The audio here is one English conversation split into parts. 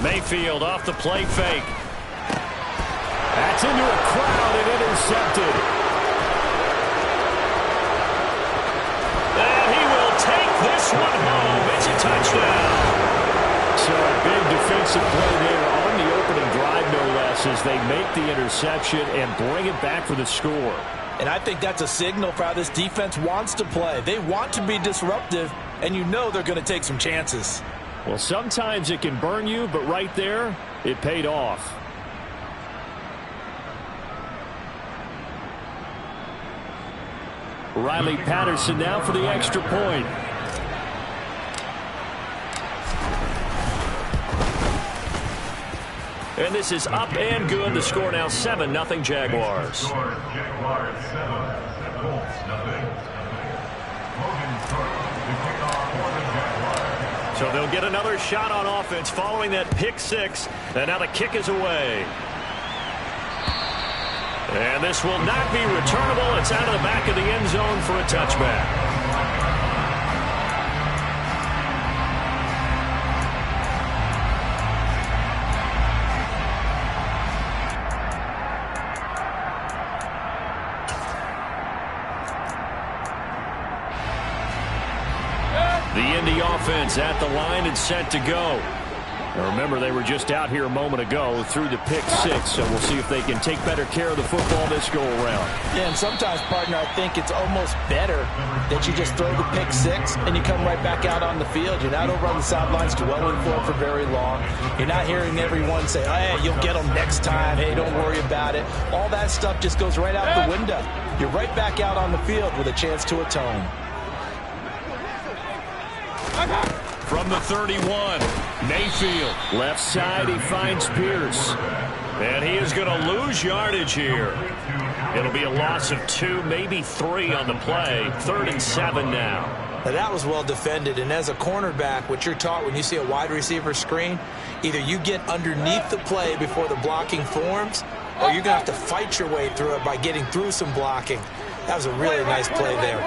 Mayfield off the play fake. That's into a crowd and intercepted. And he will take this one home. It's a touchdown. So a big defensive play there on the opening drive, no less, as they make the interception and bring it back for the score. And I think that's a signal for how this defense wants to play. They want to be disruptive, and you know they're going to take some chances. Well, sometimes it can burn you, but right there, it paid off. Riley Patterson now for the extra point. And this is up and good. The score now 7-0 Jaguars. So they'll get another shot on offense following that pick six. And now the kick is away. And this will not be returnable. It's out of the back of the end zone for a touchback. The Indy offense at the line and set to go. Now remember, they were just out here a moment ago through the pick six, so we'll see if they can take better care of the football this go-around. Yeah, and sometimes, partner, I think it's almost better that you just throw the pick six and you come right back out on the field. You're not over on the sidelines dwelling for it for very long. You're not hearing everyone say, oh, hey, you'll get them next time. Hey, don't worry about it. All that stuff just goes right out the window. You're right back out on the field with a chance to atone. From the 31, Mayfield. Left side, he finds Pierce. And he is going to lose yardage here. It'll be a loss of 2, maybe 3 on the play. 3rd and 7 now. Now that was well defended, and as a cornerback, what you're taught when you see a wide receiver screen, either you get underneath the play before the blocking forms, or you're going to have to fight your way through it by getting through some blocking. That was a really nice play there.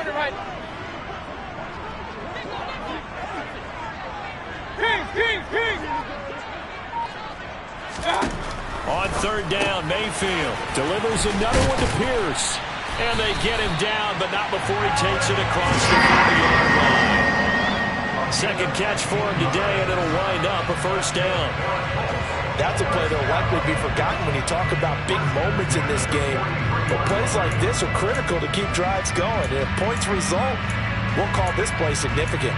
On 3rd down, Mayfield delivers another one to Pierce. And they get him down, but not before he takes it across the 40-yard line. Second catch for him today, and it'll wind up a 1st down. That's a play that will likely be forgotten when you talk about big moments in this game. But plays like this are critical to keep drives going. And if points result, we'll call this play significant.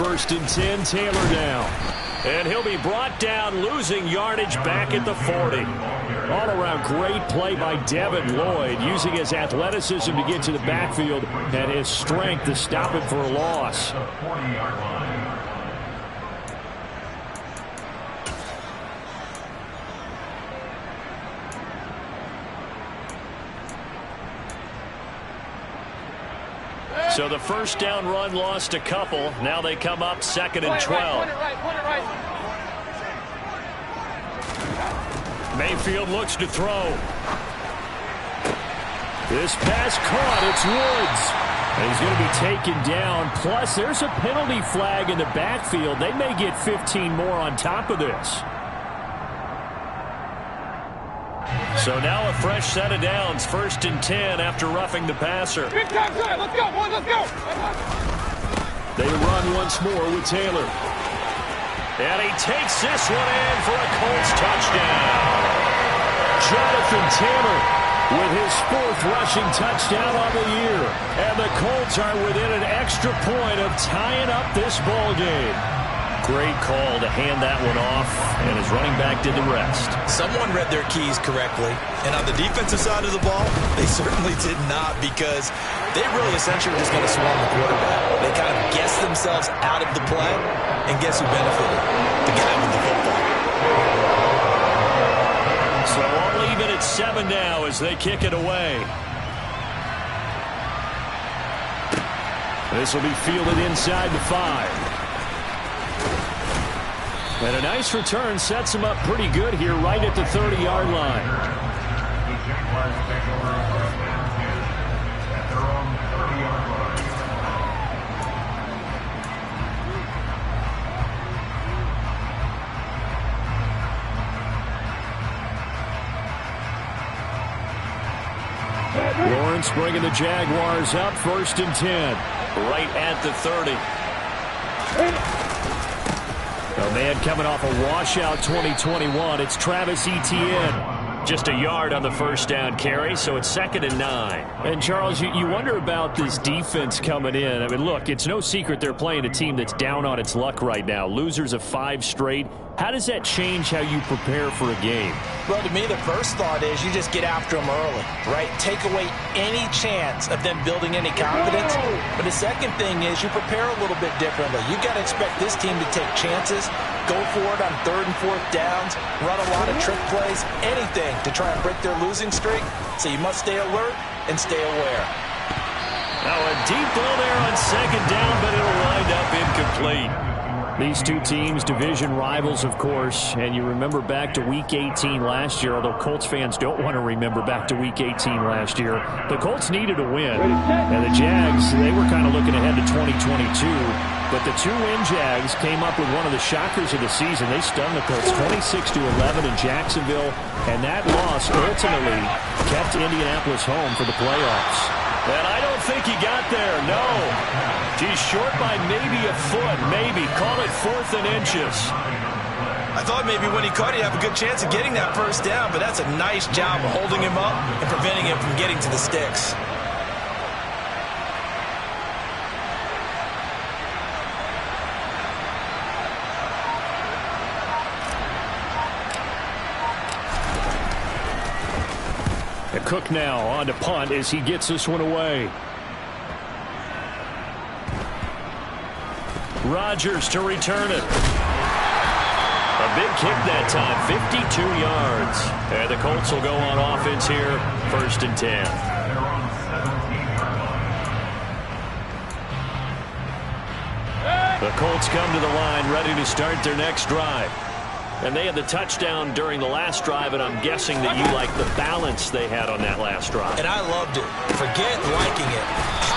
1st and 10, Taylor down. And he'll be brought down, losing yardage back at the 40. All-around great play by Devin Lloyd, using his athleticism to get to the backfield and his strength to stop him for a loss. So the 1st down run lost a couple. Now they come up 2nd and 12. Mayfield looks to throw. This pass caught. It's Woods. And he's going to be taken down. Plus, there's a penalty flag in the backfield. They may get 15 more on top of this. So now a fresh set of downs, 1st and 10 after roughing the passer. Big time drive. Let's go, boys. Let's go. They run once more with Taylor. And he takes this one in for a Colts touchdown. Jonathan Taylor with his 4th rushing touchdown on the year. And the Colts are within an extra point of tying up this ball game. Great call to hand that one off, and his running back did the rest. Someone read their keys correctly, and on the defensive side of the ball, they certainly did not, because they really essentially were just going to swarm the quarterback. They kind of guessed themselves out of the play, and guess who benefited? The guy with the football. So all even at 7 now as they kick it away. This will be fielded inside the 5. And a nice return sets him up pretty good here right at the 30-yard line. The Jaguars take over first down at their own 30-yard line. Lawrence bringing the Jaguars up, 1st and 10. Right at the 30. A man coming off a washout 2021. It's Travis Etienne. Just a yard on the first down carry, so it's 2nd and 9. And, Charles, you wonder about this defense coming in. I mean, look, it's no secret they're playing a team that's down on its luck right now. Losers of 5 straight. How does that change how you prepare for a game? Well, to me, the first thought is you just get after them early, right? Take away any chance of them building any confidence. But the second thing is you prepare a little bit differently. You've got to expect this team to take chances, go for it on 3rd and 4th downs, run a lot of trick plays, anything to try and break their losing streak. So you must stay alert and stay aware. Now a deep ball there on 2nd down, but it'll wind up incomplete. These two teams, division rivals, of course, and you remember back to Week 18 last year, although Colts fans don't want to remember back to Week 18 last year. The Colts needed a win, and the Jags, they were kind of looking ahead to 2022, but the two-win Jags came up with one of the shockers of the season. They stunned the Colts 26-11 in Jacksonville, and that loss ultimately kept Indianapolis home for the playoffs. And I don't think he got there, no. He's short by maybe a foot, maybe. Call it 4th and inches. I thought maybe when he caught it, he'd have a good chance of getting that first down, but that's a nice job of holding him up and preventing him from getting to the sticks. Cook now on to punt as he gets this one away. Rodgers to return it. A big kick that time, 52 yards. And the Colts will go on offense here, 1st and 10. The Colts come to the line ready to start their next drive. And they had the touchdown during the last drive, and I'm guessing that you like the balance they had on that last drive. And I loved it. Forget liking it.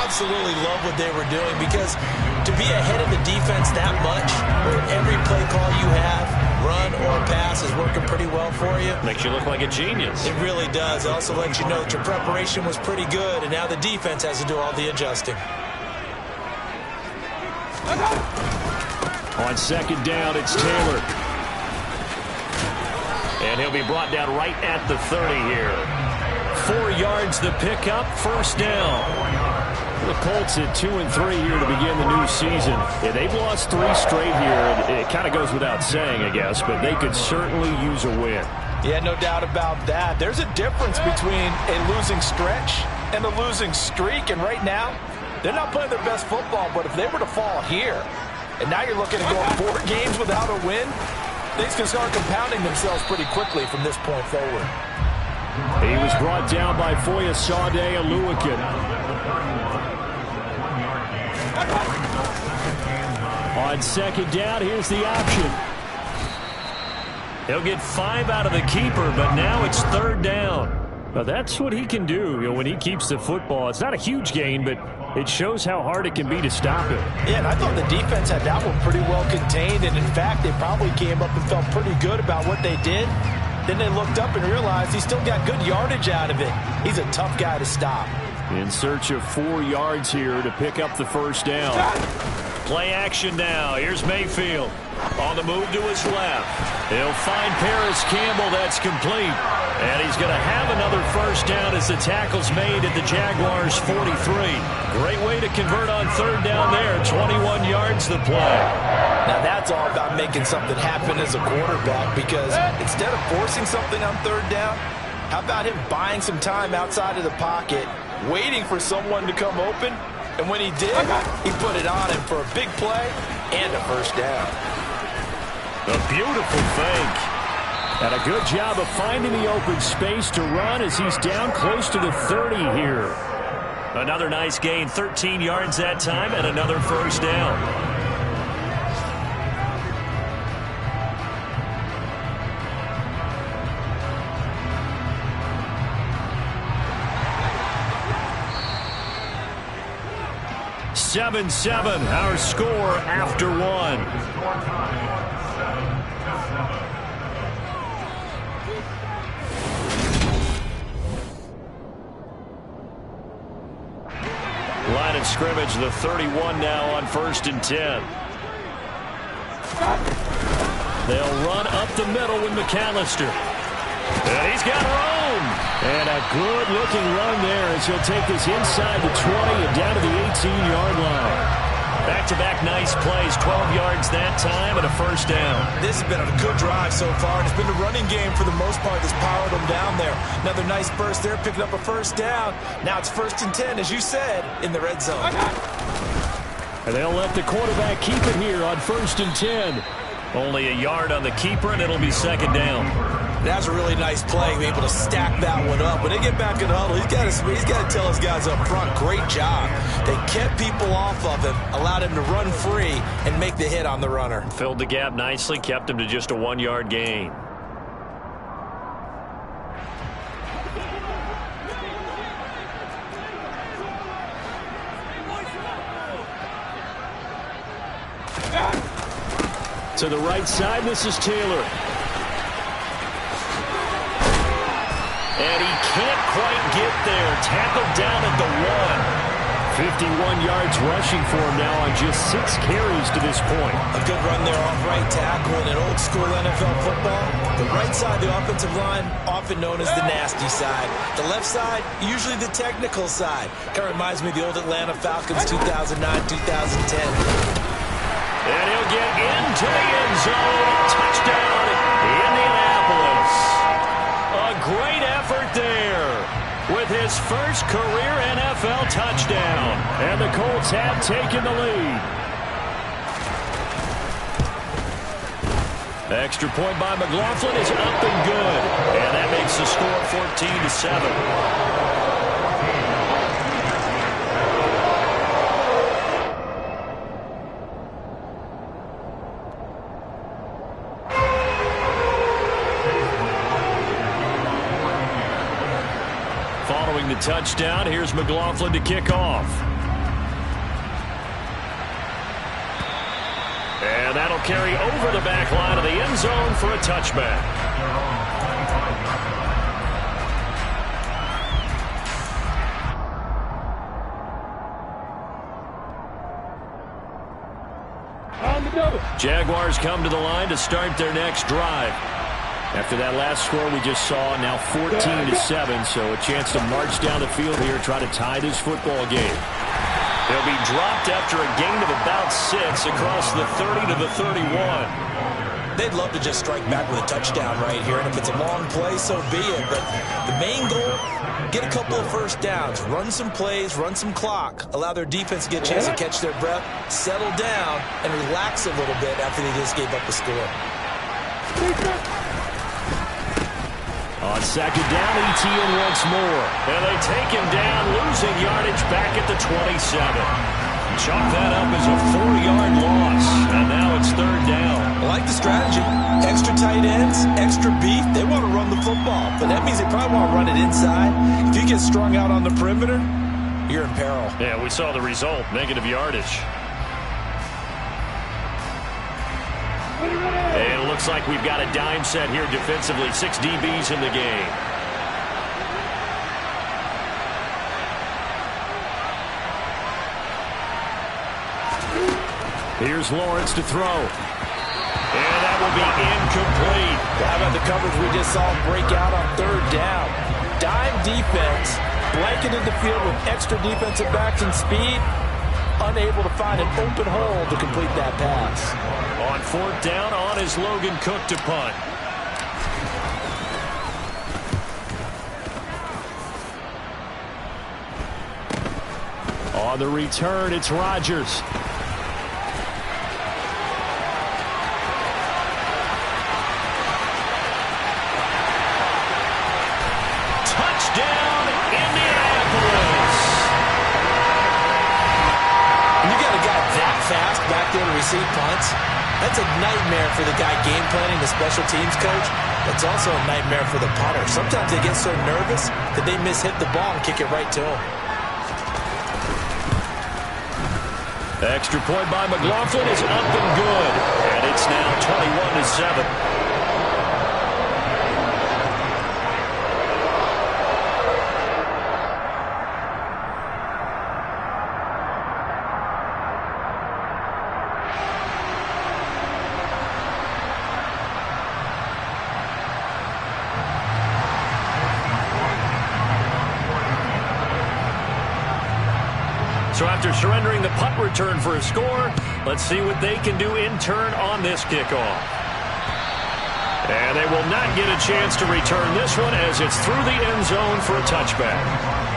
Absolutely love what they were doing, because to be ahead of the defense that much, where every play call you have, run or pass, is working pretty well for you. Makes you look like a genius. It really does. It also lets you know that your preparation was pretty good, and now the defense has to do all the adjusting. On 2nd down, it's Taylor. And he'll be brought down right at the 30 here. 4 yards the pickup, 1st down. The Colts at 2-3 here to begin the new season. Yeah, they've lost 3 straight here. It kind of goes without saying, I guess, but they could certainly use a win. Yeah, no doubt about that. There's a difference between a losing stretch and a losing streak, and right now, they're not playing their best football, but if they were to fall here, and now you're looking at going 4 games without a win, things can start compounding themselves pretty quickly from this point forward. He was brought down by Foyesade Oluwakin. On 2nd down, here's the option. He'll get 5 out of the keeper, but now it's 3rd down. Now that's what he can do, when he keeps the football. It's not a huge gain, but it shows how hard it can be to stop him. Yeah, and I thought the defense had that one pretty well contained, and in fact, they probably came up and felt pretty good about what they did. Then they looked up and realized he still got good yardage out of it. He's a tough guy to stop. In search of 4 yards here to pick up the 1st down. Play action now. Here's Mayfield. On the move to his left. He'll find Paris Campbell. That's complete. And he's going to have another 1st down as the tackle's made at the Jaguars' 43. Great way to convert on 3rd down there. 21 yards the play. Now that's all about making something happen as a quarterback, because instead of forcing something on 3rd down, how about him buying some time outside of the pocket, waiting for someone to come open, and when he did, he put it on him for a big play and a 1st down. A beautiful fake. And a good job of finding the open space to run as he's down close to the 30 here. Another nice gain, 13 yards that time, and another 1st down. 7-7, our score after one. Line of scrimmage, the 31 now on 1st and 10. They'll run up the middle with McAllister. And he's got room. And a good-looking run there as he'll take this inside the 20 and down to the 18-yard line. Back-to-back nice plays, 12 yards that time and a first down. This has been a good drive so far, and it's been the running game for the most part that's powered them down there. Another nice burst there, picking up a first down. Now it's 1st and 10, as you said, in the red zone. And they'll let the quarterback keep it here on 1st and 10. Only a yard on the keeper, and it'll be 2nd down. That's a really nice play, being able to stack that one up. When they get back in the huddle, he's got to tell his guys up front, great job. They kept people off of him, allowed him to run free, and make the hit on the runner. Filled the gap nicely, kept him to just a 1-yard gain. To the right side, this is Taylor. And he can't quite get there. Tackled down at the 1. 51 yards rushing for him now on just 6 carries to this point. A good run there off right tackle in an old-school NFL football. The right side of the offensive line, often known as the nasty side. The left side, usually the technical side. Kind of reminds me of the old Atlanta Falcons 2009-2010. And he'll get into the end zone. Touchdown, Indianapolis. A great effort there with his first career NFL touchdown. And the Colts have taken the lead. Extra point by McLaughlin is up and good. And that makes the score 14-7. Following the touchdown, here's McLaughlin to kick off. And that'll carry over the back line of the end zone for a touchback. Jaguars come to the line to start their next drive. After that last score we just saw, now 14-7, so a chance to march down the field here, try to tie this football game. They'll be dropped after a gain of about 6 across the 30 to the 31. They'd love to just strike back with a touchdown right here, and if it's a long play, so be it. But the main goal, get a couple of first downs, run some plays, run some clock, allow their defense to get a chance to catch their breath, settle down, and relax a little bit after they just gave up a score. On 2nd down, ETN once more. And they take him down, losing yardage back at the 27. Chalk that up as a 4-yard loss. And now it's 3rd down. I like the strategy. Extra tight ends, extra beef. They want to run the football. But that means they probably want to run it inside. If you get strung out on the perimeter, you're in peril. Yeah, we saw the result. Negative yardage. And it looks like we've got a dime set here defensively. 6 DBs in the game. Here's Lawrence to throw. And that will be incomplete. How about the coverage we just saw break out on 3rd down? Dime defense, blanketed the field with extra defensive backs and speed. Unable to find an open hole to complete that pass. On 4th down, on is Logan Cook to punt. On the return, it's Rodgers. Touchdown, Indianapolis. You got a guy that fast back there to receive punts. That's a nightmare for the guy game planning, the special teams coach. It's also a nightmare for the punter. Sometimes they get so nervous that they miss hit the ball and kick it right to him. Extra point by McLaughlin is up and good. And it's now 21-7. So after surrendering the punt return for a score, let's see what they can do in turn on this kickoff. And they will not get a chance to return this one as it's through the end zone for a touchback.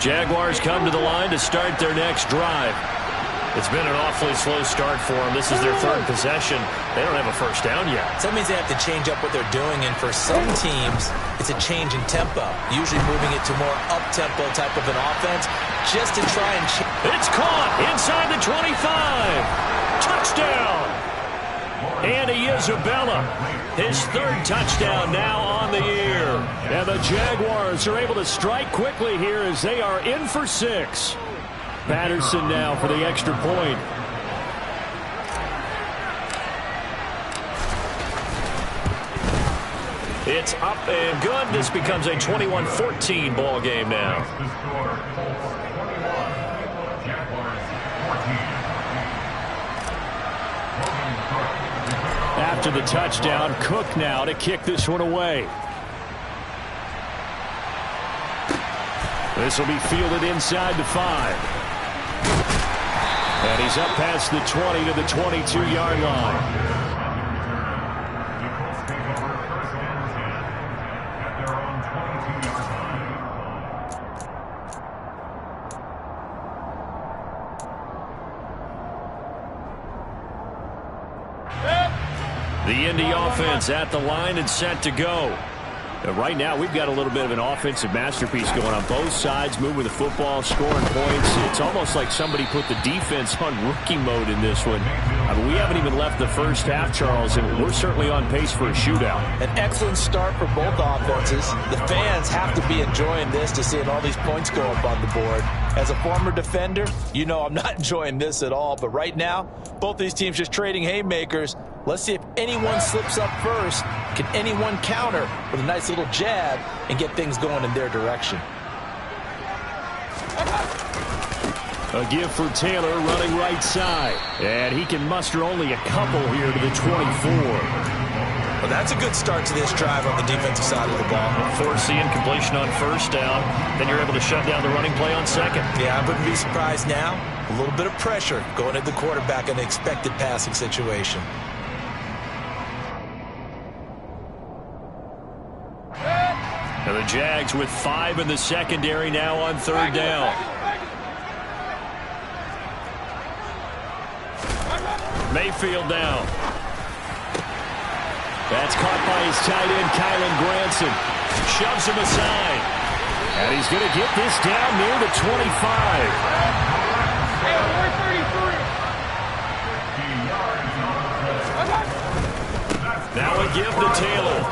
Jaguars come to the line to start their next drive. It's been an awfully slow start for them. This is their third possession. They don't have a first down yet. So that means they have to change up what they're doing, and for some teams, it's a change in tempo, usually moving it to more up-tempo type of an offense just to try and... It's caught inside the 25. Touchdown. Andy Isabella, his third touchdown now on the year. And the Jaguars are able to strike quickly here as they are in for 6. Patterson now for the extra point. It's up and good. This becomes a 21-14 ball game now. After the touchdown, Cook now to kick this one away. This will be fielded inside the 5. And he's up past the 20 to the 22-yard line. The Indy offense at the line and set to go. Right now, we've got a little bit of an offensive masterpiece going on both sides, moving the football, scoring points. It's almost like somebody put the defense on rookie mode in this one. I mean, we haven't even left the first half, Charles, and we're certainly on pace for a shootout. An excellent start for both offenses. The fans have to be enjoying this to seeing all these points go up on the board. As a former defender, you know I'm not enjoying this at all. But right now, both these teams just trading haymakers. Let's see if anyone slips up first. Can anyone counter with a nice little jab and get things going in their direction? A give for Taylor running right side. And he can muster only a couple here to the 24. Well, that's a good start to this drive on the defensive side of the ball. Forcing completion on first down. Then you're able to shut down the running play on second. Yeah, I wouldn't be surprised now. A little bit of pressure going at the quarterback in the expected passing situation. And the Jags with 5 in the secondary now on third down. Mayfield down. That's caught by his tight end, Kylan Granson. Shoves him aside. And he's going to get this down near the 25. Now a give to Taylor.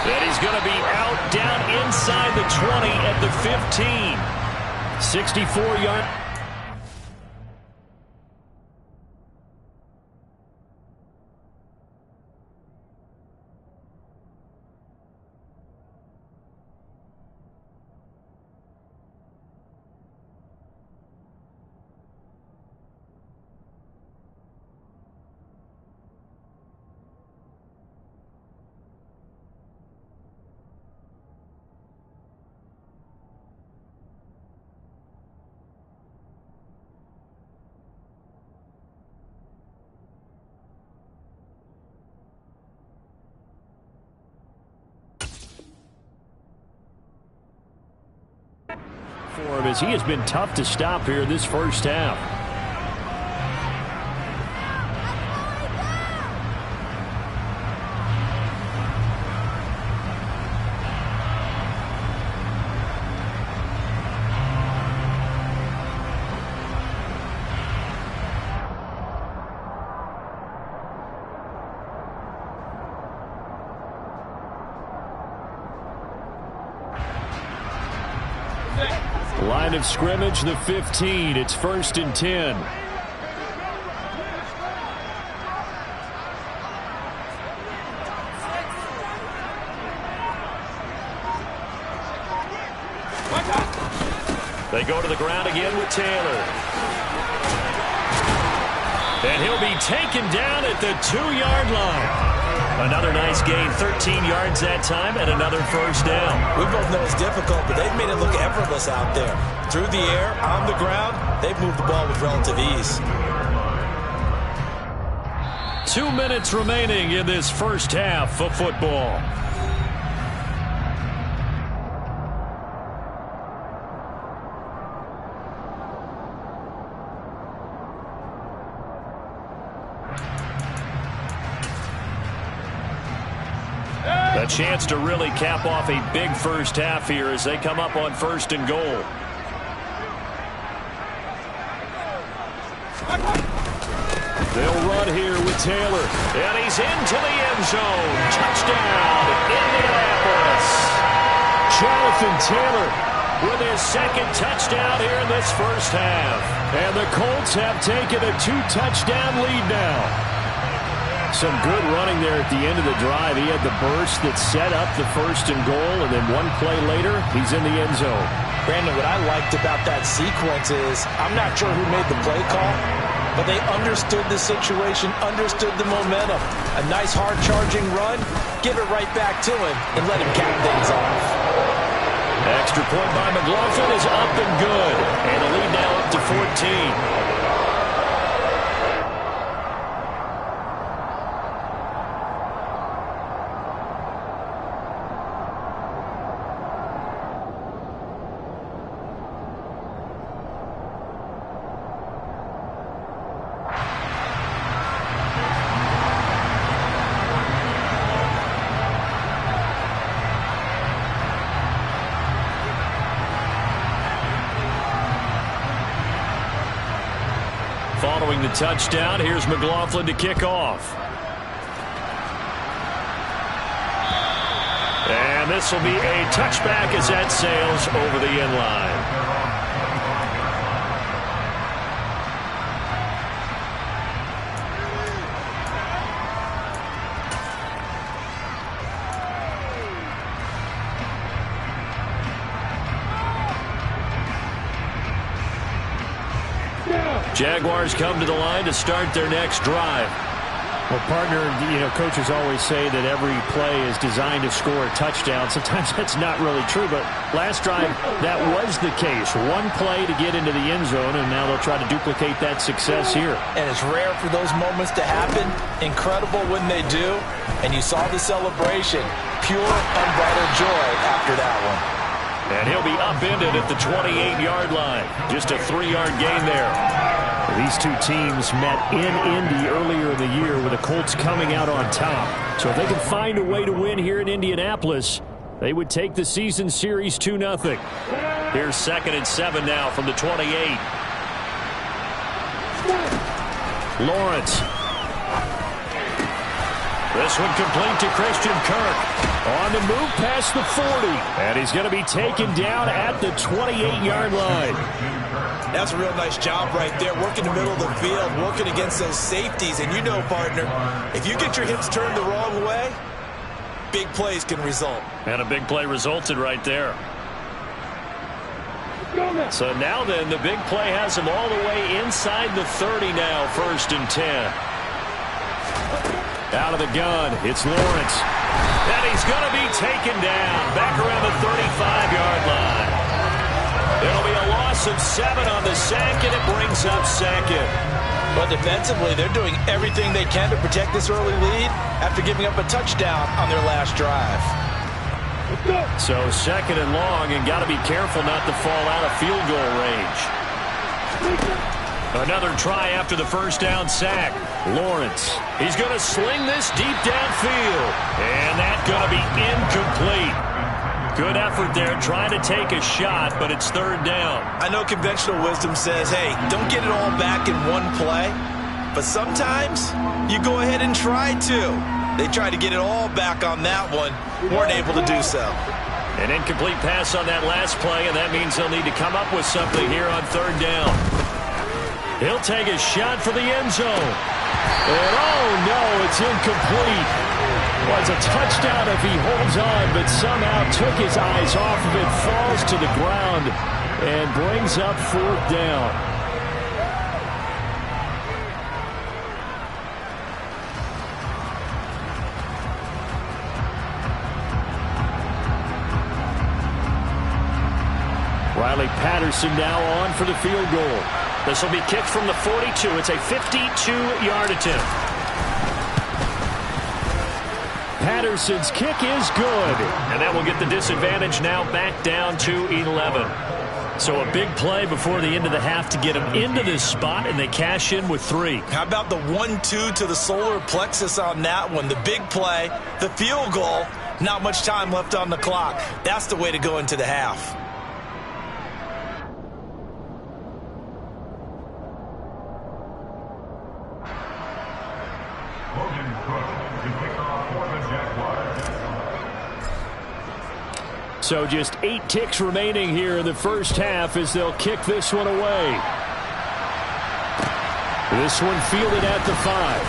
And he's going to be out down inside the 20 at the 15. 64-yard. For him as he has been tough to stop here this first half. line of scrimmage, the 15. It's 1st and 10. They go to the ground again with Taylor. And he'll be taken down at the 2-yard line. Another nice gain, 13 yards that time, and another first down. We both know it's difficult, but they've made it look effortless out there. Through the air, on the ground, they've moved the ball with relative ease. 2 minutes remaining in this first half of football. A chance to really cap off a big first half here as they come up on 1st and goal. They'll run here with Taylor. And he's into the end zone. Touchdown, Indianapolis. Jonathan Taylor with his second touchdown here in this first half. And the Colts have taken a 2-touchdown lead now. Some good running there at the end of the drive. He had the burst that set up the 1st and goal, and then one play later, he's in the end zone. Brandon, what I liked about that sequence is I'm not sure who made the play call, but they understood the situation, understood the momentum. A nice hard-charging run, give it right back to him, and let him cap things off. Extra point by McLaughlin is up and good, and a lead now up to 14. Following the touchdown, here's McLaughlin to kick off. And this will be a touchback as that sails over the end line. Jaguars come to the line to start their next drive. Well, partner, coaches always say that every play is designed to score a touchdown. Sometimes that's not really true, but last drive, that was the case. One play to get into the end zone, and now they'll try to duplicate that success here. And it's rare for those moments to happen. Incredible when they do. And you saw the celebration. Pure, unbridled joy after that one. And he'll be upended at the 28-yard line. Just a 3-yard gain there. These two teams met in Indy earlier in the year with the Colts coming out on top. So if they can find a way to win here in Indianapolis, they would take the season series 2-0. Here's 2nd and 7 now from the 28. Lawrence. This one complete to Christian Kirk. On the move past the 40. And he's going to be taken down at the 28-yard line. That's a real nice job right there, working the middle of the field, working against those safeties. And you know, partner, if you get your hips turned the wrong way, big plays can result. And a big play resulted right there. So now then, the big play has him all the way inside the 30 now, 1st and 10. Out of the gun, it's Lawrence. And he's going to be taken down back around the 35-yard line. It'll be a loss of 7 on the sack, and it brings up 2nd. But defensively, they're doing everything they can to protect this early lead after giving up a touchdown on their last drive. So 2nd and long, and got to be careful not to fall out of field goal range. Another try after the first down sack. Lawrence. He's going to sling this deep downfield. And that's going to be incomplete. Good effort there trying to take a shot, but it's 3rd down. I know conventional wisdom says, hey, don't get it all back in one play. But sometimes you go ahead and try to. They tried to get it all back on that one. Weren't able to do so. An incomplete pass on that last play, and that means they'll need to come up with something here on third down. He'll take a shot for the end zone. And oh no, it's incomplete. Well, it's a touchdown if he holds on, but somehow took his eyes off of it, falls to the ground, and brings up fourth down. Riley Patterson now on for the field goal. This will be kicked from the 42. It's a 52-yard attempt. Patterson's kick is good. And that will get the disadvantage now back down to 11. So a big play before the end of the half to get them into this spot, and they cash in with 3. How about the 1-2 to the solar plexus on that one? The big play, the field goal, not much time left on the clock. That's the way to go into the half. So just 8 ticks remaining here in the first half as they'll kick this one away. This one fielded at the 5.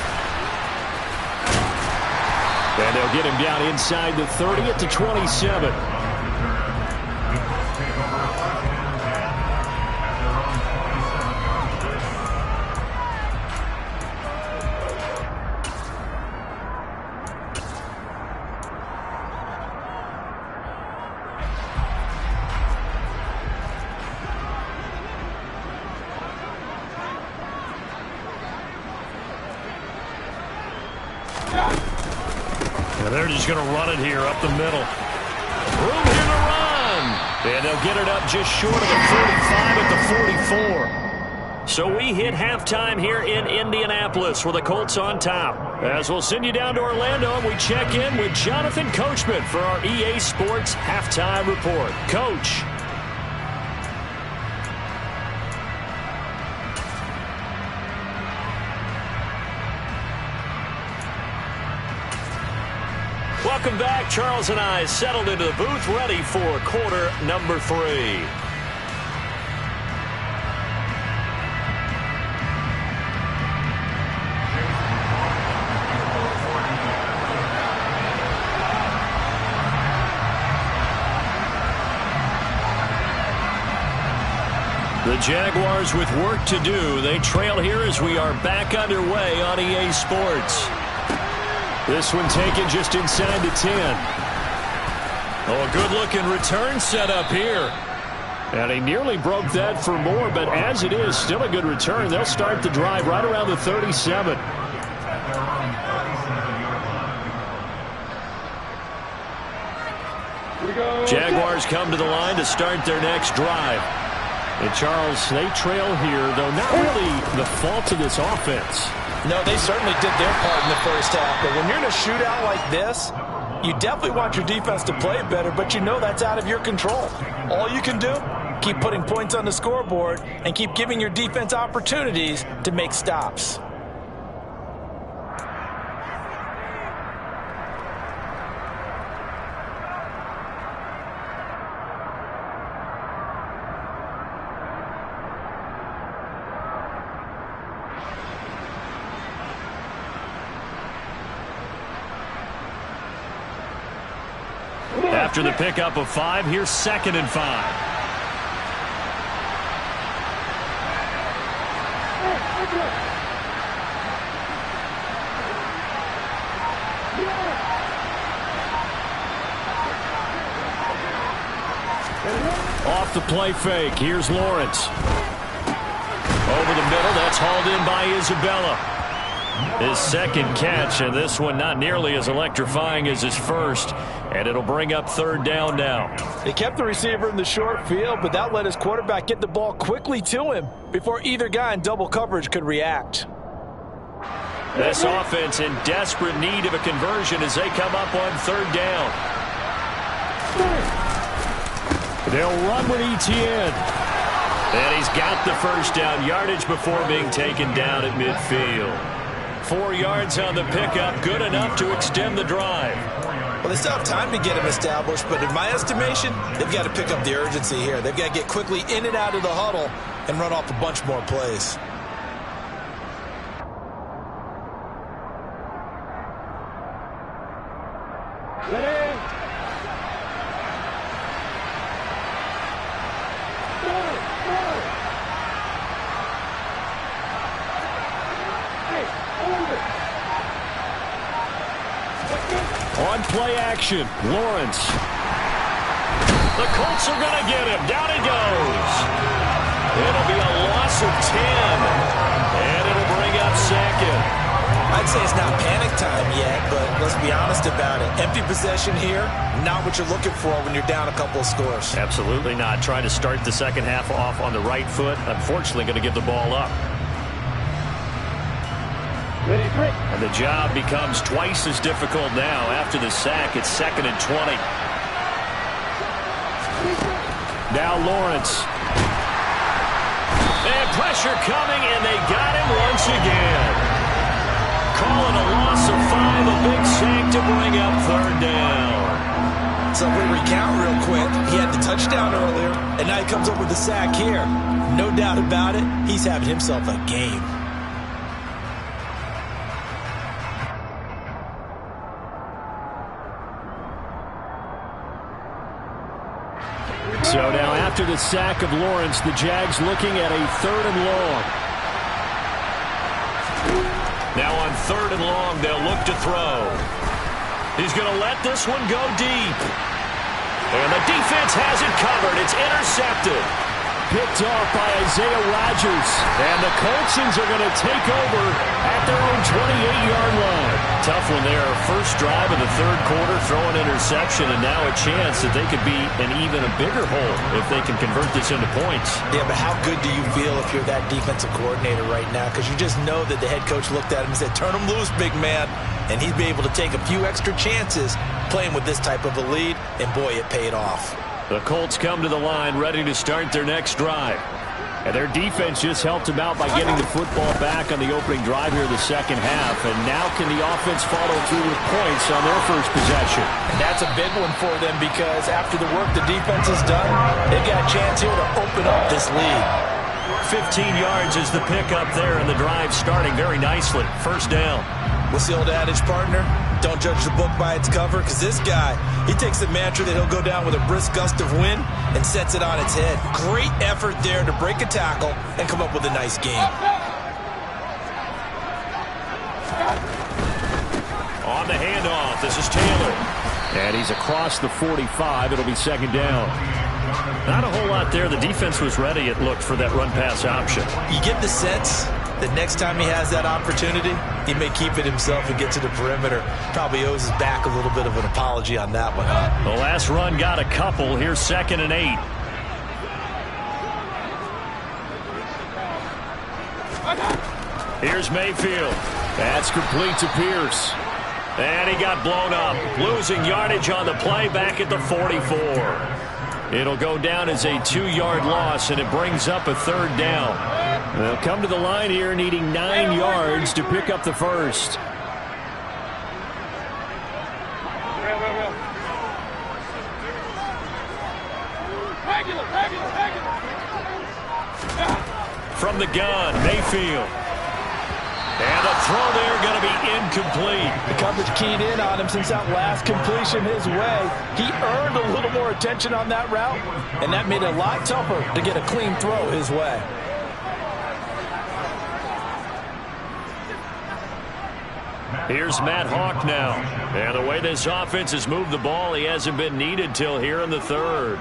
And they'll get him down inside the 30 at the 27. They're just going to run it here up the middle. Room here to run. And they'll get it up just short of the 45 at the 44. So we hit halftime here in Indianapolis with the Colts on top. As we'll send you down to Orlando, and we check in with Jonathan Coachman for our EA Sports Halftime Report. Coach. Welcome back. Charles and I settled into the booth, ready for quarter number 3. The Jaguars with work to do. They trail here as we are back underway on EA Sports. This one taken just inside the 10. Oh, a good-looking return set up here. And he nearly broke that for more, but as it is, still a good return. They'll start the drive right around the 37. Jaguars come to the line to start their next drive. And Charles, they trail here, though not really the fault of this offense. No, they certainly did their part in the first half. But when you're in a shootout like this, you definitely want your defense to play better, but you know that's out of your control. All you can do, keep putting points on the scoreboard and keep giving your defense opportunities to make stops. After the pickup of 5, here's 2nd and 5. Off the play fake, here's Lawrence. Over the middle, that's hauled in by Isabella. His second catch, and this one not nearly as electrifying as his first. And it'll bring up 3rd down now. They kept the receiver in the short field, but that let his quarterback get the ball quickly to him before either guy in double coverage could react. This offense in desperate need of a conversion as they come up on 3rd down. They'll run with Etienne. And he's got the first down yardage before being taken down at midfield. 4 yards on the pickup, good enough to extend the drive. Well, they still have time to get him established, but in my estimation, they've got to pick up the urgency here. They've got to get quickly in and out of the huddle and run off a bunch more plays. On play action, Lawrence. The Colts are going to get him. Down he goes. It'll be a loss of 10. And it'll bring up second. I'd say it's not panic time yet, but let's be honest about it. Empty possession here, not what you're looking for when you're down a couple of scores. Absolutely not. Trying to start the second half off on the right foot. Unfortunately, going to give the ball up. And the job becomes twice as difficult now. After the sack, it's 2nd and 20. Now Lawrence. And pressure coming, and they got him once again. Call it a loss of 5, a big sack to bring up 3rd down. So we recount real quick. He had the touchdown earlier, and now he comes up with the sack here. No doubt about it, he's having himself a game. So now after the sack of Lawrence, the Jags looking at a 3rd and long. Now on 3rd and long, they'll look to throw. He's going to let this one go deep. And the defense has it covered. It's intercepted. Picked off by Isaiah Rodgers. And the Coltsons are going to take over at their own 28-yard line. Tough one there. First drive of the 3rd quarter, throw an interception, and now a chance that they could be in even a bigger hole if they can convert this into points. Yeah, but how good do you feel if you're that defensive coordinator right now? Because you just know that the head coach looked at him and said, turn him loose, big man. And he'd be able to take a few extra chances playing with this type of a lead, and boy, it paid off. The Colts come to the line ready to start their next drive. And their defense just helped them out by getting the football back on the opening drive here in the second half. And now can the offense follow through with points on their first possession? And that's a big one for them because after the work the defense has done, they've got a chance here to open up this lead. 15 yards is the pickup there, and the drive starting very nicely. First down. What's the old adage, partner? Don't judge the book by its cover, because this guy, he takes the mantra that he'll go down with a brisk gust of wind and sets it on its head. Great effort there to break a tackle and come up with a nice game. On the handoff, this is Taylor. And he's across the 45. It'll be 2nd down. Not a whole lot there. The defense was ready, it looked, for that run-pass option. You get the sense that next time he has that opportunity, he may keep it himself and get to the perimeter. Probably owes his back a little bit of an apology on that one, huh? The last run got a couple. Here's 2nd and 8. Here's Mayfield. That's complete to Pierce. And he got blown up. Losing yardage on the play back at the 44. It'll go down as a 2-yard loss, and it brings up a 3rd down. They'll come to the line here needing 9 yards to pick up the first. From the gun, Mayfield. And the throw there going to be incomplete. The coverage keyed in on him since that last completion his way. He earned a little more attention on that route, and that made it a lot tougher to get a clean throw his way. Here's Matt Hawk now. And the way this offense has moved the ball, he hasn't been needed till here in the 3rd.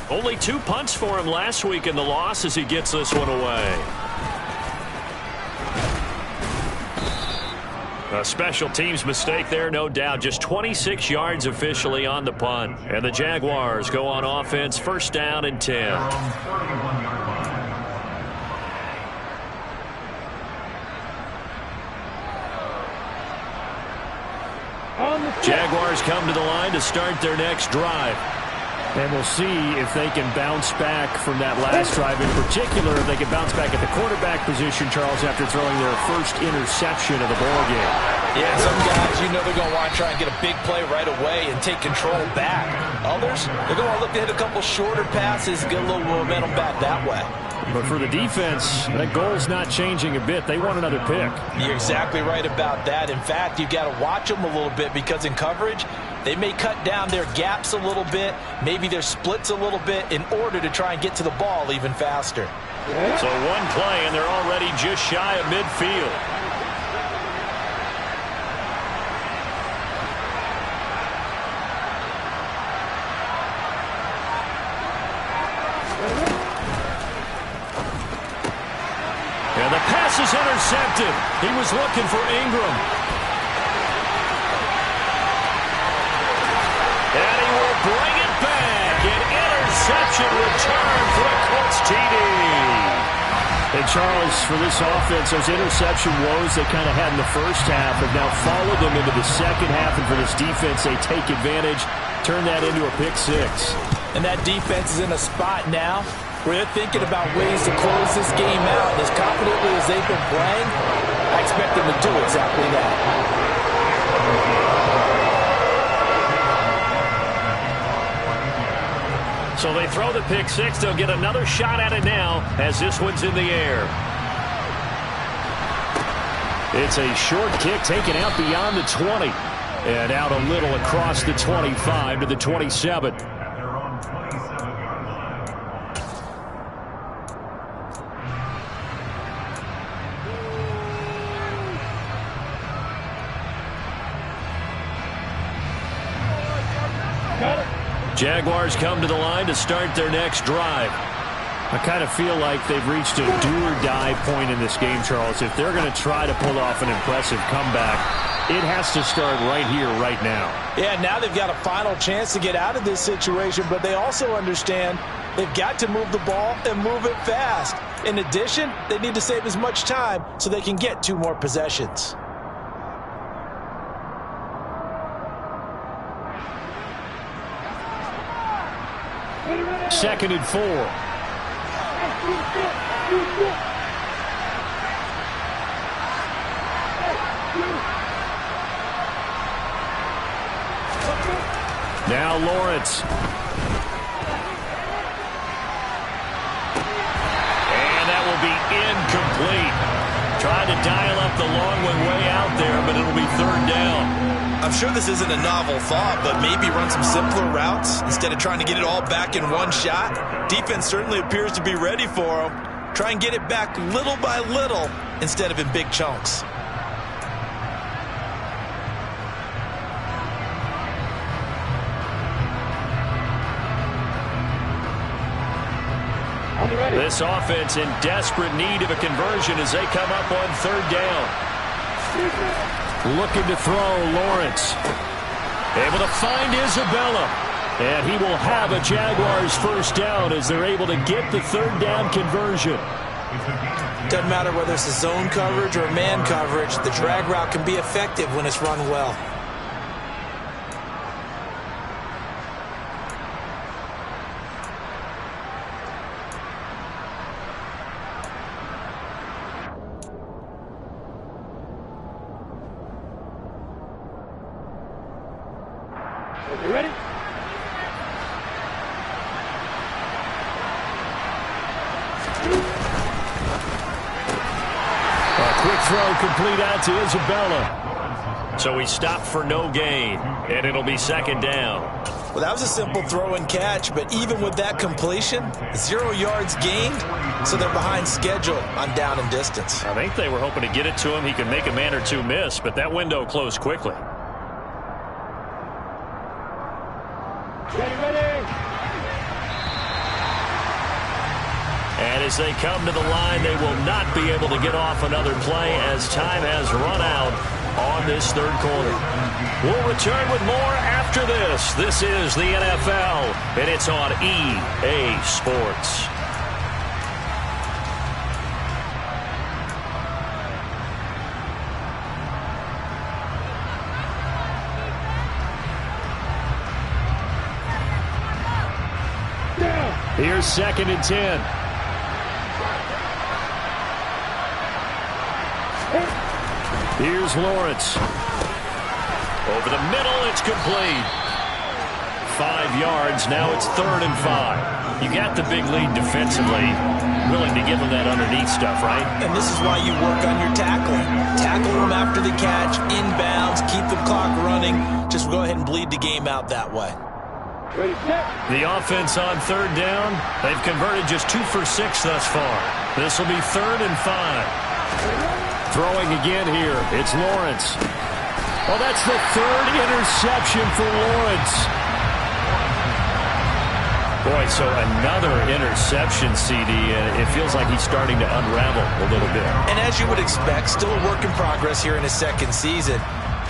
Only 2 punts for him last week in the loss as he gets this one away. A special teams mistake there, no doubt. Just 26 yards officially on the punt. And the Jaguars go on offense, 1st down and 10. Jaguars come to the line to start their next drive. And we'll see if they can bounce back from that last drive. In particular, if they can bounce back at the quarterback position, Charles, after throwing their first interception of the ballgame. Yeah, some guys, they're going to want to try and get a big play right away and take control back. Others, they're going to look to hit a couple shorter passes, get a little momentum back that way. But for the defense, that goal's not changing a bit. They want another pick. You're exactly right about that. In fact, you've got to watch them a little bit because in coverage, they may cut down their gaps a little bit, maybe their splits a little bit in order to try and get to the ball even faster. So one play, and they're already just shy of midfield. And the pass is intercepted. He was looking for Ingram. And he will bring it back. An interception return for the Colts TD. And Charles, for this offense, those interception woes they kind of had in the first half have now followed them into the second half. And for this defense, they take advantage, turn that into a pick six. And that defense is in a spot now where they're thinking about ways to close this game out. And as confidently as they've been playing, I expect them to do exactly that. So they throw the pick six. They'll get another shot at it now as this one's in the air. It's a short kick taken out beyond the 20. And out a little across the 25 to the 27. At their own 27-yard line. Jaguars come to the line to start their next drive. I kind of feel like they've reached a do-or-die point in this game, Charles. If they're going to try to pull off an impressive comeback, it has to start right here, right now. Yeah, now they've got a final chance to get out of this situation, but they also understand they've got to move the ball and move it fast. In addition, they need to save as much time so they can get 2 more possessions. Second and 4. Now Lawrence. And that will be incomplete. Trying to dial up the long one way out there, but it'll be third down. I'm sure this isn't a novel thought, but maybe run some simpler routes instead of trying to get it all back in one shot. Defense certainly appears to be ready for them. Try and get it back little by little instead of in big chunks. This offense in desperate need of a conversion as they come up on third down. Looking to throw, Lawrence. Able to find Isabella. And he will have a Jaguars first down as they're able to get the third down conversion. Doesn't matter whether it's a zone coverage or man coverage, the drag route can be effective when it's run well. You ready? A quick throw complete out to Isabella. So he stopped for no gain, and it'll be second down. Well, that was a simple throw and catch, but even with that completion, 0 yards gained, so they're behind schedule on down and distance. I think they were hoping to get it to him. He could make a man or two miss, but that window closed quickly. Ready. And as they come to the line, they will not be able to get off another play as time has run out on this third quarter. We'll return with more after this. This is the NFL, and it's on EA Sports. Here's 2nd and 10. Here's Lawrence. Over the middle, it's complete. 5 yards. Now it's 3rd and 5. You got the big lead defensively. Willing to give them that underneath stuff, right? And this is why you work on your tackling. Tackle them after the catch, inbounds, keep the clock running. Just go ahead and bleed the game out that way. Ready, set. The offense on 3rd down. They've converted just 2 for 6 thus far. This will be 3rd and 5. Throwing again here. It's Lawrence. Well, that's the 3rd interception for Lawrence. Boy, so another interception, CD. It feels like he's starting to unravel a little bit. And as you would expect, still a work in progress here in his 2nd season.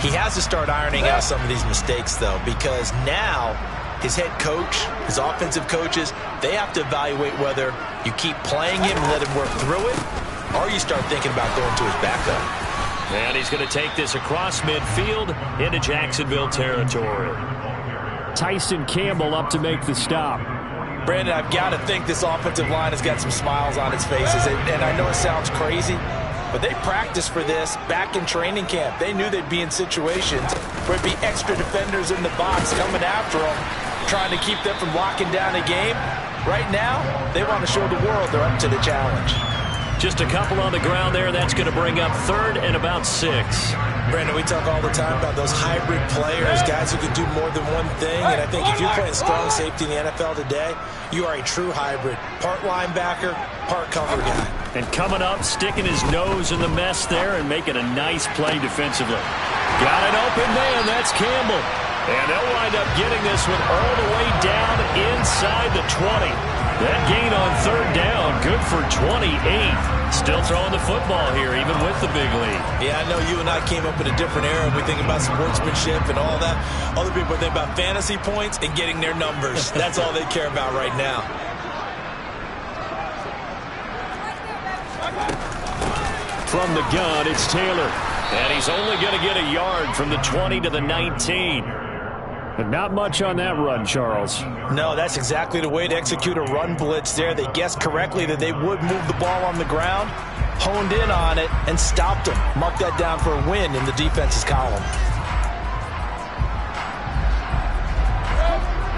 He has to start ironing out some of these mistakes, though, because now his head coach, his offensive coaches, they have to evaluate whether you keep playing him and let him work through it, or you start thinking about going to his backup. And he's going to take this across midfield into Jacksonville territory. Tyson Campbell up to make the stop. Brandon, I've got to think this offensive line has got some smiles on its faces. And I know it sounds crazy, but they practiced for this back in training camp. They knew they'd be in situations where it'd be extra defenders in the box coming after them, trying to keep them from locking down a game. Right now, they want to show the world they're up to the challenge. Just a couple on the ground there. That's going to bring up 3rd and about 6. Brandon, we talk all the time about those hybrid players, guys who can do more than one thing. And I think if you're playing strong safety in the NFL today, you are a true hybrid. Part linebacker, part cover guy. And coming up, sticking his nose in the mess there and making a nice play defensively. Got an open man. That's Campbell. And they'll wind up getting this one all the way down inside the 20. That gain on 3rd down, good for 28. Still throwing the football here, even with the big lead. Yeah, I know you and I came up in a different era. We think about sportsmanship and all that. Other people think about fantasy points and getting their numbers. That's all they care about right now. From the gun, it's Taylor. And he's only going to get a yard from the 20 to the 19. But not much on that run, Charles. No, that's exactly the way to execute a run blitz there. They guessed correctly that they would move the ball on the ground, honed in on it, and stopped them. Mark that down for a win in the defense's column.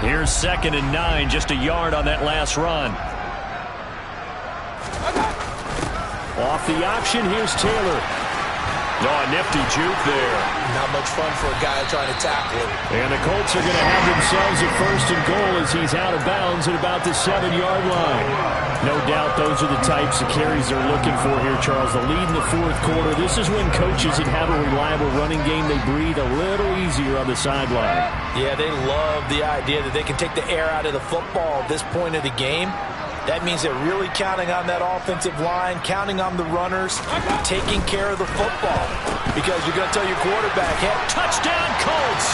Here's 2nd and 9, just a yard on that last run. Off the option, here's Taylor. Oh, a nifty juke there. Not much fun for a guy trying to tackle it. And the Colts are going to have themselves a 1st and goal as he's out of bounds at about the 7-yard line. No doubt those are the types of carries they're looking for here, Charles. The lead in the 4th quarter. This is when coaches that have a reliable running game, they breathe a little easier on the sideline. Yeah, they love the idea that they can take the air out of the football at this point of the game. That means they're really counting on that offensive line, counting on the runners, taking care of the football. Because you're going to tell your quarterback, hey, Touchdown, Colts!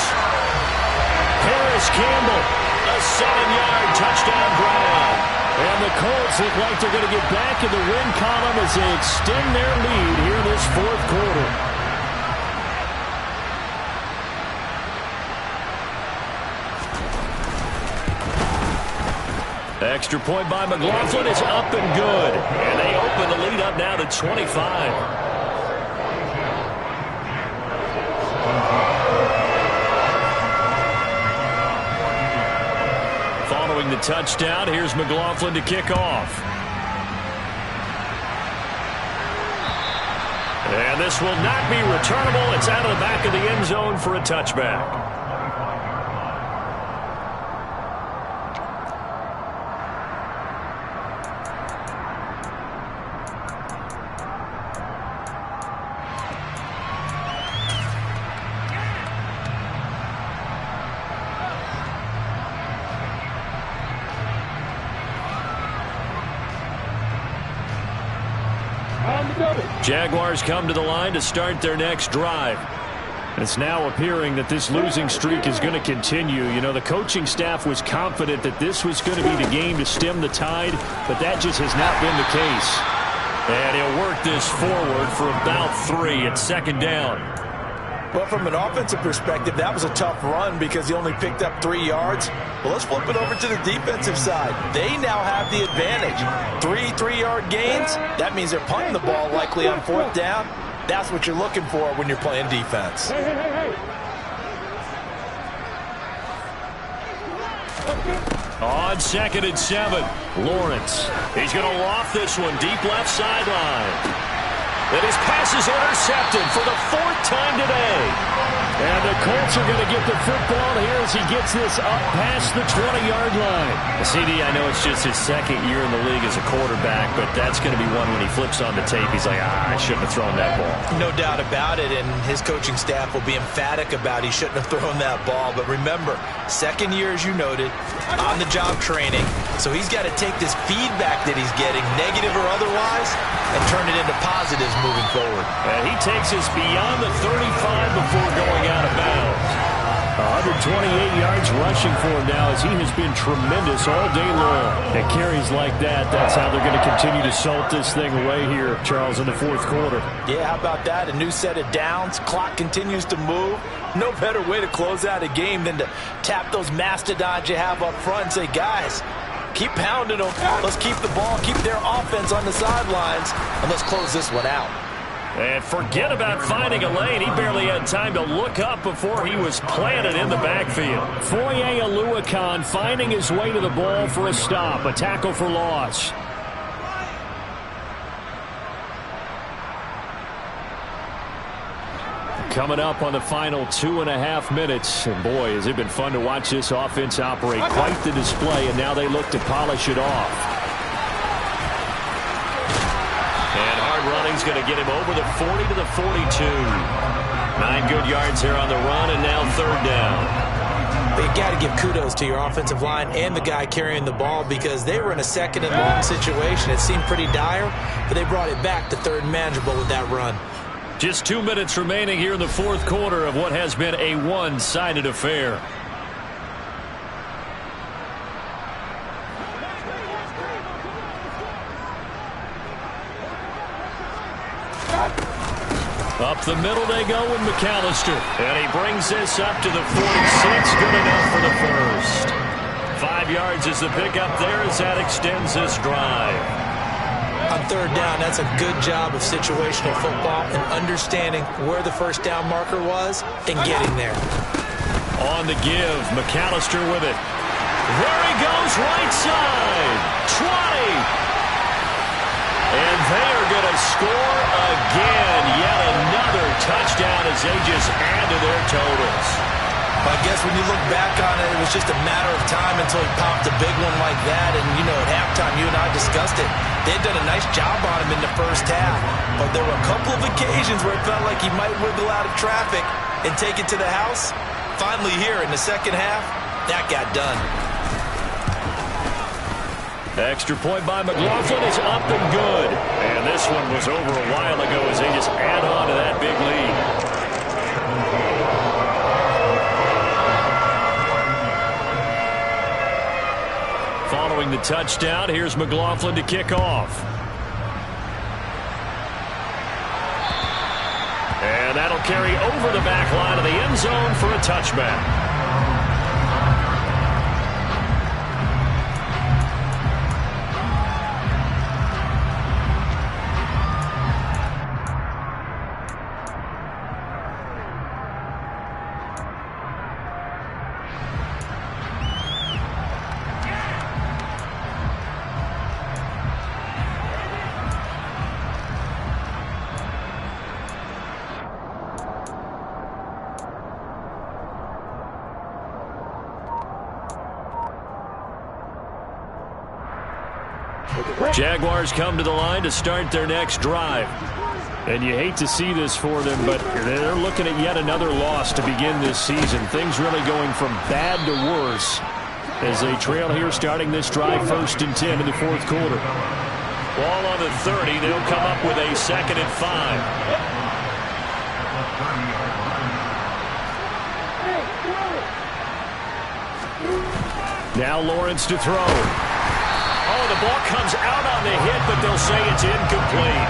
Harris Campbell, a 7-yard touchdown grab. And the Colts look like they're going to get back in the win column as they extend their lead here in this 4th quarter. Extra point by McLaughlin is up and good. And they open the lead up now to 25. Following the touchdown, here's McLaughlin to kick off. And this will not be returnable. It's out of the back of the end zone for a touchback. Jaguars come to the line to start their next drive. It's now appearing that this losing streak is going to continue. You know, the coaching staff was confident that this was going to be the game to stem the tide, but that just has not been the case. And he'll work this forward for about 3 at 2nd down. Well, from an offensive perspective, that was a tough run because he only picked up 3 yards. Well, let's flip it over to the defensive side. They now have the advantage. 3 3-yard gains. That means they're punting the ball likely on 4th down. That's what you're looking for when you're playing defense. On 2nd and 7, Lawrence. He's going to loft this one deep left sideline. And his pass is intercepted for the 4th time today. And the Colts are going to get the football here as he gets this up past the 20-yard line. CD, I know it's just his 2nd year in the league as a quarterback, but that's going to be one when he flips on the tape. He's like, I shouldn't have thrown that ball. No doubt about it, and his coaching staff will be emphatic about he shouldn't have thrown that ball. But remember, 2nd year, as you noted, on-the-job training. So he's got to take this feedback that he's getting, negative or otherwise, and turn it into positives moving forward. And he takes us beyond the 35 before going out of bounds. 128 yards rushing for him now as he has been tremendous all day long. And carries like that, that's how they're going to continue to salt this thing away here, Charles, in the 4th quarter. Yeah, how about that? A new set of downs. Clock continues to move. No better way to close out a game than to tap those mastodons you have up front and say, guys, keep pounding them. Let's keep the ball, keep their offense on the sidelines, and let's close this one out. And forget about finding a lane. He barely had time to look up before he was planted in the backfield. Foye Oluokun finding his way to the ball for a stop, a tackle for loss. Coming up on the final 2.5 minutes. And boy, has it been fun to watch this offense operate. Quite the display, and now they look to polish it off. And hard running's going to get him over the 40 to the 42. 9 good yards there on the run, and now 3rd down. But you got to give kudos to your offensive line and the guy carrying the ball because they were in a 2nd and long situation. It seemed pretty dire, but they brought it back to 3rd and manageable with that run. Just 2 minutes remaining here in the 4th quarter of what has been a one-sided affair. Up the middle they go with McAllister. And he brings this up to the 46. Good enough for the first. 5 yards is the pickup there as that extends this drive. On 3rd down, that's a good job of situational football and understanding where the 1st down marker was and getting there. On the give, McAllister with it. There he goes, right side. 20. And they are going to score again. Yet another touchdown as they just add to their totals. I guess when you look back on it, it was just a matter of time until he popped a big one like that. And, you know, at halftime, you and I discussed it. They had done a nice job on him in the 1st half. But there were a couple of occasions where it felt like he might wiggle out of traffic and take it to the house. Finally here in the 2nd half, that got done. Extra point by McLaughlin is up and good. And this one was over a while ago as they just add on to that big lead. Following the touchdown, here's McLaughlin to kick off. And that'll carry over the back line of the end zone for a touchback. Jaguars come to the line to start their next drive. And you hate to see this for them, but they're looking at yet another loss to begin this season. Things really going from bad to worse as they trail here starting this drive 1st and 10 in the 4th quarter. Ball on the 30. They'll come up with a 2nd and 5. Now Lawrence to throw. Oh, the ball comes out on the hit, but they'll say it's incomplete.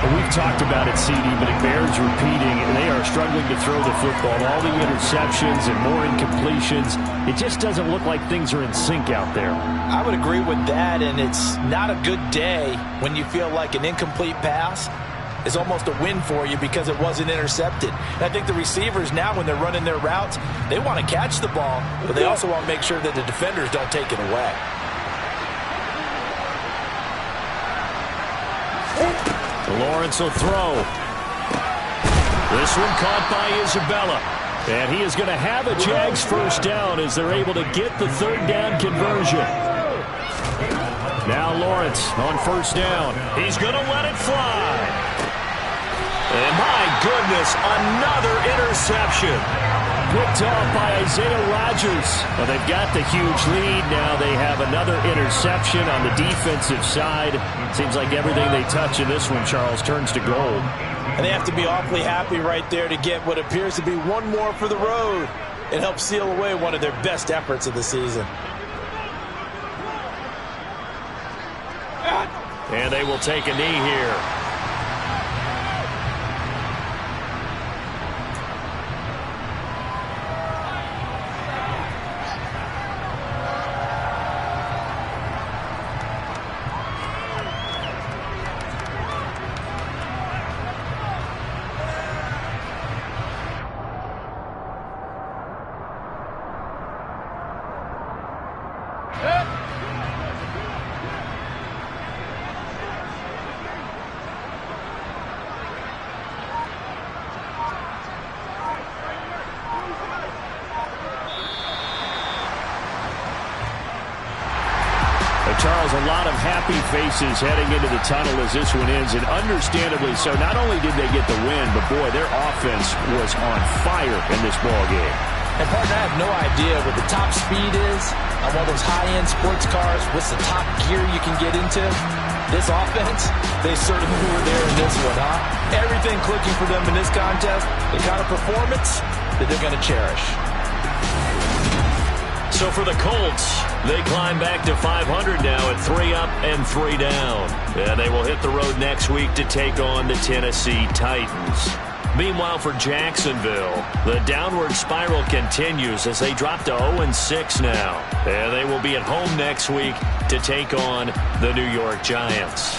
Well, we've talked about it, CD, but it bears repeating. They are struggling to throw the football. All the interceptions and more incompletions. It just doesn't look like things are in sync out there. I would agree with that, and it's not a good day when you feel like an incomplete pass is almost a win for you because it wasn't intercepted. And I think the receivers now, when they're running their routes, they want to catch the ball, but they also want to make sure that the defenders don't take it away. Lawrence will throw. This one caught by Isabella. And he is going to have a Jags first down as they're able to get the third down conversion. Now Lawrence on first down. He's going to let it fly. And my goodness, another interception. Picked off by Isaiah Rodgers. Well, they've got the huge lead. Now they have another interception on the defensive side. Seems like everything they touch in this one, Charles, turns to gold. And they have to be awfully happy right there to get what appears to be one more for the road. It helps seal away one of their best efforts of the season. And they will take a knee here. Charles, a lot of happy faces heading into the tunnel as this one ends, and understandably so. Not only did they get the win, but boy, their offense was on fire in this ball game. And partner, I have no idea what the top speed is on one of those high-end sports cars. What's the top gear you can get into? This offense, they certainly were there in this one, huh? Everything clicking for them in this contest, the kind of performance that they're going to cherish. So for the Colts, they climb back to 500 now at 3 up and 3 down. And they will hit the road next week to take on the Tennessee Titans. Meanwhile, for Jacksonville, the downward spiral continues as they drop to 0-6 now. And they will be at home next week to take on the New York Giants.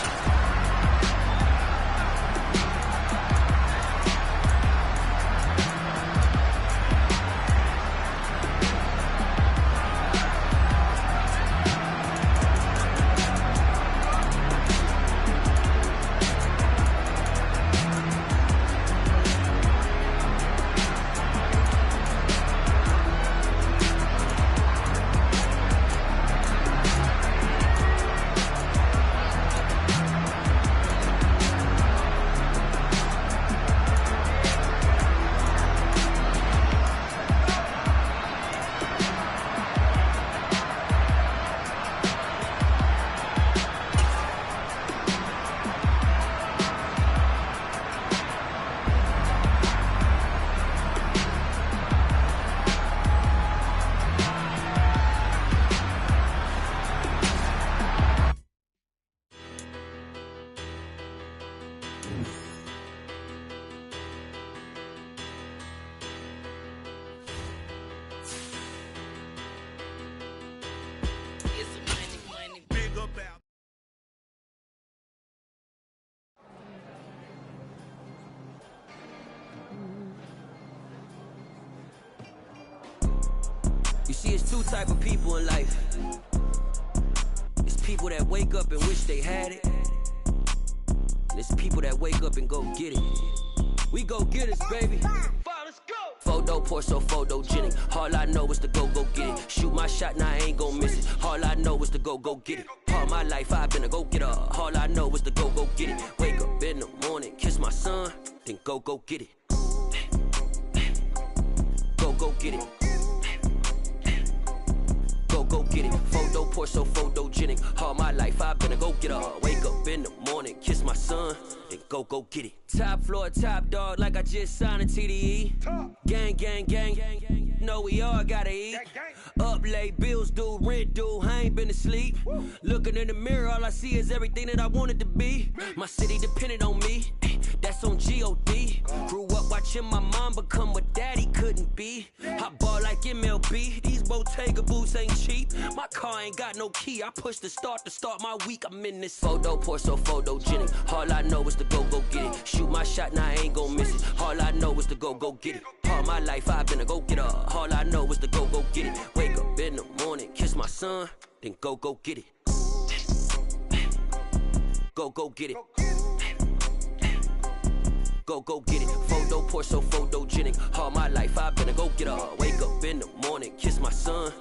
You see, it's two type of people in life. It's people that wake up and wish they had it. And it's people that wake up and go get it. We go get it, baby. Let's go. Photo pour so photogenic. All I know is to go get it. Shoot my shot, now I ain't gon' miss it. All I know is to go get it. All my life I've been a go-getter. All I know is to go get it. Wake up in the morning, kiss my son, then go get it. Go get it. Go get it. Photo pour so photogenic. All my life I've been a go-getter. Wake up in the morning, kiss my son, then go get it. Top floor, top dog, like I just signed a TDE. Gang, gang, gang, gang, gang. know we all gotta eat. Up late, bills due, rent due, I ain't been asleep. Looking in the mirror, all I see is everything that I wanted to be. My city depended on me, that's on G.O.D. Grew up watching my mom become what daddy couldn't be. I ball like MLB, these Bottega boots ain't cheap. My car ain't got no key, I push the start to start my week. I'm in this photo, pour so photogenic. All I know is to go get it. Shoot my shot, now I ain't gon' miss it. All I know is to go get it. All my life I've been a go-getter. All I know is to go get it. Wake up in the morning, kiss my son, then go get it. Go get it. Go get it. Photo, pour so photogenic. All my life I've been a go-getter. Wake up in the morning, kiss my son,